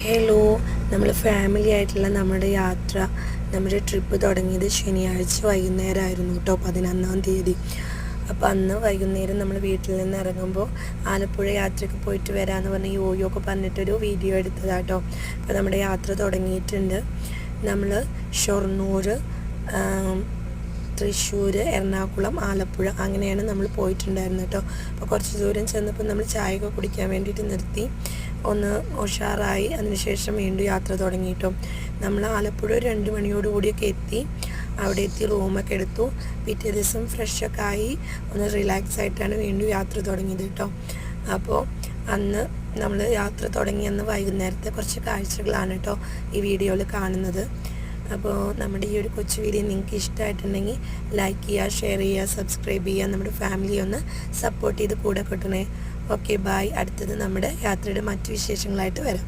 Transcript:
Hello, നമ്മൾ family ആയിട്ടുള്ള നമ്മുടെ യാത്ര, നമ്മുടെ ട്രിപ്പ് തുടങ്ങിയത് ശനിയാഴ്ച വൈകുന്നേരമായിരുന്നു കേട്ടോ, 11-ാം തീയതി. അപ്പോൾ അന്ന് വൈകുന്നേരം നമ്മൾ വീട്ടിൽ നിന്ന് ഇറങ്ങുമ്പോൾ ആലപ്പുഴ യാത്രയ്ക്ക് പോയിട്ട് വരാമെന്ന് പറഞ്ഞ് യോയോ ഒക്കെ പറഞ്ഞിട്ടൊരു വീഡിയോ എടുത്തതാട്ടോ. അപ്പോൾ നമ്മുടെ യാത്ര തുടങ്ങിയിട്ടുണ്ട്. നമ്മൾ ഷൊർണൂർ, തൃശ്ശൂർ, എറണാകുളം, ആലപ്പുഴ അങ്ങനെയാണ് നമ്മൾ പോയിട്ടുണ്ടായിരുന്നത് കേട്ടോ. അപ്പോൾ കുറച്ച് ദൂരം ചെന്നപ്പോൾ നമ്മൾ ചായയൊക്കെ കുടിക്കാൻ വേണ്ടിയിട്ട് നിർത്തി, ഒന്ന് ഉഷാറായി. അതിനുശേഷം വീണ്ടും യാത്ര തുടങ്ങിയിട്ടോ. നമ്മൾ ആലപ്പുഴ 2 മണിയോടുകൂടിയൊക്കെ എത്തി. അവിടെ എത്തി റൂമൊക്കെ എടുത്തു. പിറ്റേ ദിവസം ഫ്രഷൊക്കെ ആയി ഒന്ന് റിലാക്സ് ആയിട്ടാണ് വീണ്ടും യാത്ര തുടങ്ങിയത് കേട്ടോ. അപ്പോൾ അന്ന് നമ്മൾ യാത്ര തുടങ്ങിയെന്ന് വൈകുന്നേരത്തെ കുറച്ച് കാഴ്ചകളാണ് കേട്ടോ ഈ വീഡിയോയിൽ കാണുന്നത്. അപ്പോൾ നമ്മുടെ ഈ ഒരു കൊച്ചു വീഡിയോ നിങ്ങൾക്ക് ഇഷ്ടമായിട്ടുണ്ടെങ്കിൽ ലൈക്ക് ചെയ്യുക, ഷെയർ ചെയ്യുക, സബ്സ്ക്രൈബ് ചെയ്യുക. നമ്മുടെ ഫാമിലി ഒന്ന് സപ്പോർട്ട് ചെയ്ത് കൂടെ കിട്ടണേ. Okay, bye. അടുത്തത് നമ്മുടെ യാത്രയുടെ മറ്റു വിശേഷങ്ങളായിട്ട് വരാം.